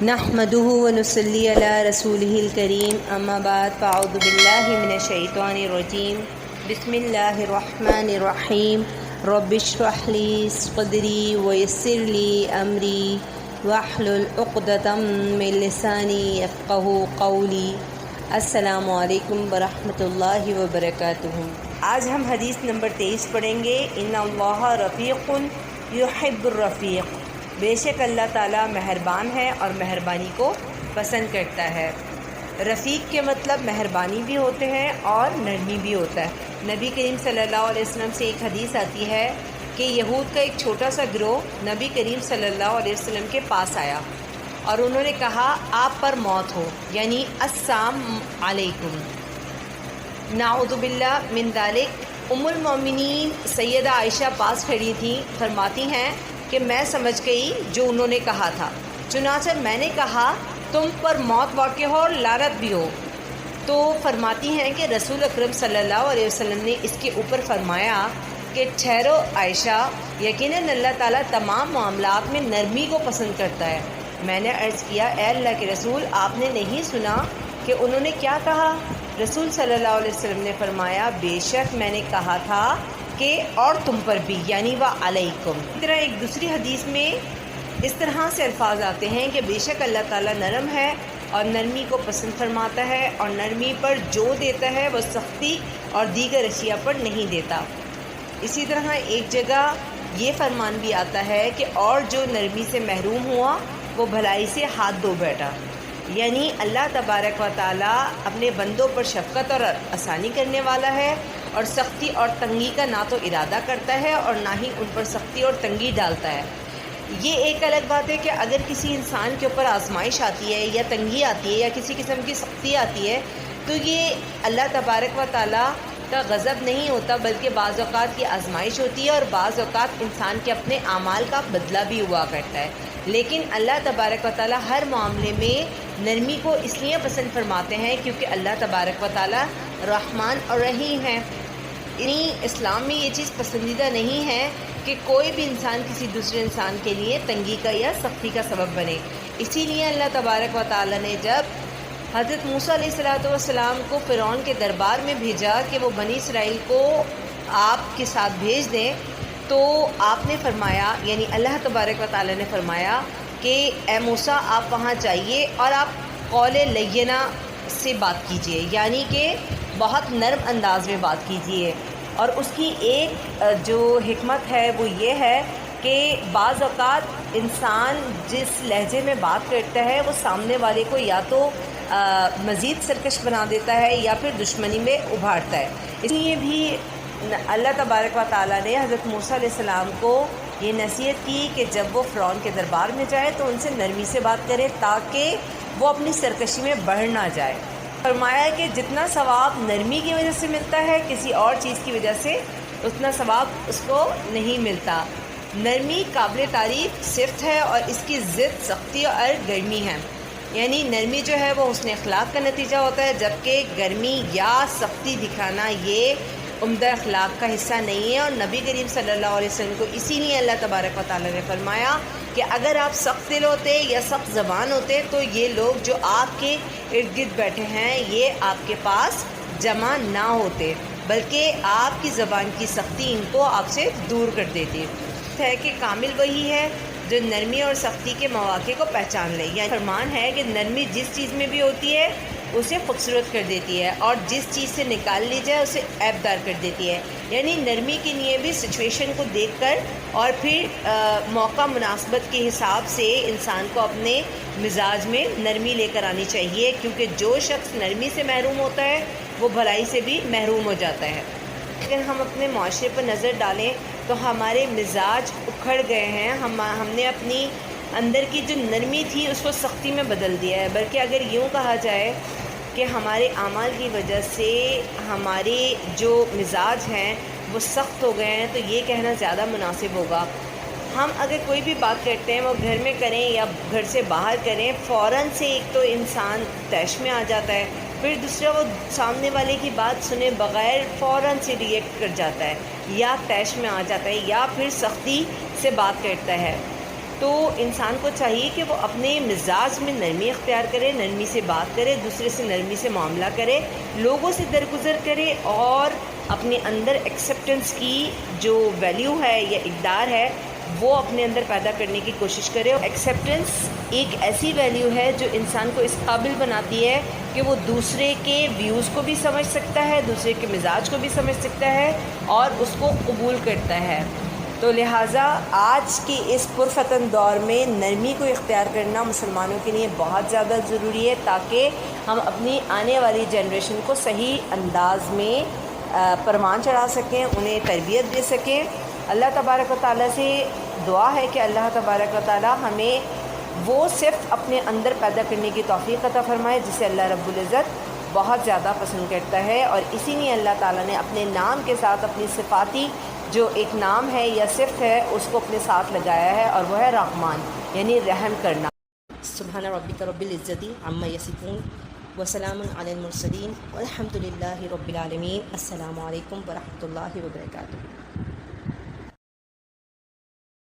نحمده ونصلي على رسوله الكريم اما بعد فاعوذ بالله من الشيطان الرجيم بسم الله الرحمن الرحيم رب اشرح لي صدري ويسر لي امري واحلل عقدة من لساني يفقهوا قولي السلام علیکم ورحمۃ اللہ وبرکاتہ۔ آج ہم حدیث نمبر 23 پڑھیں گے۔ ان اللہ رفیق یحب الرفیق، بے شک اللہ تعالیٰ مہربان ہے اور مہربانی کو پسند کرتا ہے۔ رفیق کے مطلب مہربانی بھی ہوتے ہیں اور نرمی بھی ہوتا ہے۔ نبی کریم صلی اللہ علیہ وسلم سے ایک حدیث آتی ہے کہ یہود کا ایک چھوٹا سا گروہ نبی کریم صلی اللہ علیہ وسلم کے پاس آیا اور انہوں نے کہا آپ پر موت ہو، یعنی السلام علیکم، نعوذ باللہ من ذالک۔ ام المومنین سیدہ عائشہ پاس کھڑی تھیں، فرماتی ہیں کہ میں سمجھ گئی جو انہوں نے کہا تھا، چنانچہ میں نے کہا تم پر موت واقع ہو اور لعنت بھی ہو۔ تو فرماتی ہیں کہ رسول اکرم صلی اللہ علیہ وسلم نے اس کے اوپر فرمایا کہ ٹھہرو عائشہ، یقیناً اللہ تعالیٰ تمام معاملات میں نرمی کو پسند کرتا ہے۔ میں نے عرض کیا اے اللہ کے رسول، آپ نے نہیں سنا کہ انہوں نے کیا کہا؟ رسول صلی اللہ علیہ وسلم نے فرمایا بے شک میں نے کہا تھا کہ اور تم پر بھی، یعنی وعلیکم۔ اس طرح ایک دوسری حدیث میں اس طرح سے الفاظ آتے ہیں کہ بے شک اللہ تعالیٰ نرم ہے اور نرمی کو پسند فرماتا ہے، اور نرمی پر جو دیتا ہے وہ سختی اور دیگر اشیاء پر نہیں دیتا۔ اسی طرح ایک جگہ یہ فرمان بھی آتا ہے کہ اور جو نرمی سے محروم ہوا وہ بھلائی سے ہاتھ دھو بیٹھا، یعنی اللہ تبارک و تعالیٰ اپنے بندوں پر شفقت اور آسانی کرنے والا ہے، اور سختی اور تنگی کا نہ تو ارادہ کرتا ہے اور نہ ہی ان پر سختی اور تنگی ڈالتا ہے۔ یہ ایک الگ بات ہے کہ اگر کسی انسان کے اوپر آزمائش آتی ہے یا تنگی آتی ہے یا کسی قسم کی سختی آتی ہے تو یہ اللہ تبارک و تعالیٰ کا غضب نہیں ہوتا، بلکہ بعض اوقات کی آزمائش ہوتی ہے اور بعض اوقات انسان کے اپنے اعمال کا بدلہ بھی ہوا کرتا ہے۔ لیکن اللہ تبارک و تعالیٰ ہر معاملے میں نرمی کو اس لیے پسند فرماتے ہیں کیونکہ اللہ تبارک و تعالیٰ رحمان اور رحیم ہے۔ یعنی اسلام میں یہ چیز پسندیدہ نہیں ہے کہ کوئی بھی انسان کسی دوسرے انسان کے لیے تنگی کا یا سختی کا سبب بنے۔ اسی لیے اللہ تبارک و تعالیٰ نے جب حضرت موسیٰ علیہ السلام کو فرعون کے دربار میں بھیجا کہ وہ بنی اسرائیل کو آپ کے ساتھ بھیج دیں، تو آپ نے فرمایا، یعنی اللہ تبارک و تعالیٰ نے فرمایا کہ اے موسیٰ آپ وہاں جائیے اور آپ قول لینہ سے بات کیجئے، یعنی کہ بہت نرم انداز میں بات کیجئے۔ اور اس کی ایک جو حکمت ہے وہ یہ ہے کہ بعض اوقات انسان جس لہجے میں بات کرتا ہے وہ سامنے والے کو یا تو مزید سرکش بنا دیتا ہے یا پھر دشمنی میں ابھارتا ہے۔ اس لیے بھی اللہ تبارک و تعالیٰ نے حضرت موسیٰ علیہ السلام کو یہ نصیحت کی کہ جب وہ فرعون کے دربار میں جائے تو ان سے نرمی سے بات کرے تاکہ وہ اپنی سرکشی میں بڑھ نہ جائے۔ فرمایا کہ جتنا ثواب نرمی کی وجہ سے ملتا ہے کسی اور چیز کی وجہ سے اتنا ثواب اس کو نہیں ملتا۔ نرمی قابل تعریف صفت ہے اور اس کی ضد سختی اور گرمی ہے، یعنی نرمی جو ہے وہ حسن اخلاق کا نتیجہ ہوتا ہے، جبکہ گرمی یا سختی دکھانا یہ عمدہ اخلاق کا حصہ نہیں ہے۔ اور نبی کریم صلی اللہ علیہ وسلم کو اسی لیے اللہ تبارک و تعالیٰ نے فرمایا کہ اگر آپ سخت دل ہوتے یا سخت زبان ہوتے تو یہ لوگ جو آپ کے ارد گرد بیٹھے ہیں یہ آپ کے پاس جمع نہ ہوتے، بلکہ آپ کی زبان کی سختی ان کو آپ سے دور کر دیتی ہے کہ کامل وہی ہے جو نرمی اور سختی کے مواقع کو پہچان لے۔ یعنی فرمان ہے کہ نرمی جس چیز میں بھی ہوتی ہے اسے خوبصورت کر دیتی ہے اور جس چیز سے نکال لی جائے اسے عیب دار کر دیتی ہے۔ یعنی نرمی کے لیے بھی سچویشن کو دیکھ کر اور پھر موقع مناسبت کے حساب سے انسان کو اپنے مزاج میں نرمی لے کر آنی چاہیے، کیونکہ جو شخص نرمی سے محروم ہوتا ہے وہ بھلائی سے بھی محروم ہو جاتا ہے۔ اگر ہم اپنے معاشرے پر نظر ڈالیں تو ہمارے مزاج اکھڑ گئے ہیں، ہم نے اپنی اندر کی جو نرمی تھی اس کو سختی میں بدل دیا ہے، بلکہ اگر یوں کہا جائے کہ ہمارے اعمال کی وجہ سے ہمارے جو مزاج ہیں وہ سخت ہو گئے ہیں تو یہ کہنا زیادہ مناسب ہوگا۔ ہم اگر کوئی بھی بات کرتے ہیں وہ گھر میں کریں یا گھر سے باہر کریں، فوراً سے ایک تو انسان طیش میں آ جاتا ہے، پھر دوسرا وہ سامنے والے کی بات سنے بغیر فوراً سے ری ایکٹ کر جاتا ہے یا طیش میں آ جاتا ہے یا پھر سختی سے بات کرتا ہے۔ تو انسان کو چاہیے کہ وہ اپنے مزاج میں نرمی اختیار کرے، نرمی سے بات کرے، دوسرے سے نرمی سے معاملہ کرے، لوگوں سے درگزر کرے، اور اپنے اندر ایکسیپٹنس کی جو ویلیو ہے یا اقدار ہے وہ اپنے اندر پیدا کرنے کی کوشش کرے۔ ایکسیپٹنس ایک ایسی ویلیو ہے جو انسان کو اس قابل بناتی ہے کہ وہ دوسرے کے ویوز کو بھی سمجھ سکتا ہے، دوسرے کے مزاج کو بھی سمجھ سکتا ہے اور اس کو قبول کرتا ہے۔ تو لہٰذا آج کے اس پرفتن دور میں نرمی کو اختیار کرنا مسلمانوں کے لیے بہت زیادہ ضروری ہے، تاکہ ہم اپنی آنے والی جنریشن کو صحیح انداز میں پروان چڑھا سکیں، انہیں تربیت دے سکیں۔ اللہ تبارک و تعالیٰ سے دعا ہے کہ اللہ تبارک و تعالیٰ ہمیں وہ صرف اپنے اندر پیدا کرنے کی توفیق عطا فرمائے جسے اللہ رب العزت بہت زیادہ پسند کرتا ہے، اور اسی لیے اللہ تعالیٰ نے اپنے نام کے ساتھ اپنی صفاتی جو ایک نام ہے یا صفت ہے اس کو اپنے ساتھ لگایا ہے، اور وہ ہے رحمان، یعنی رحم کرنا۔ سبحان ربک رب العزت عما یصفون وسلام علی المرسلین والحمد للہ رب العالمین۔ السلام علیکم ورحمۃ اللہ وبرکاتہ۔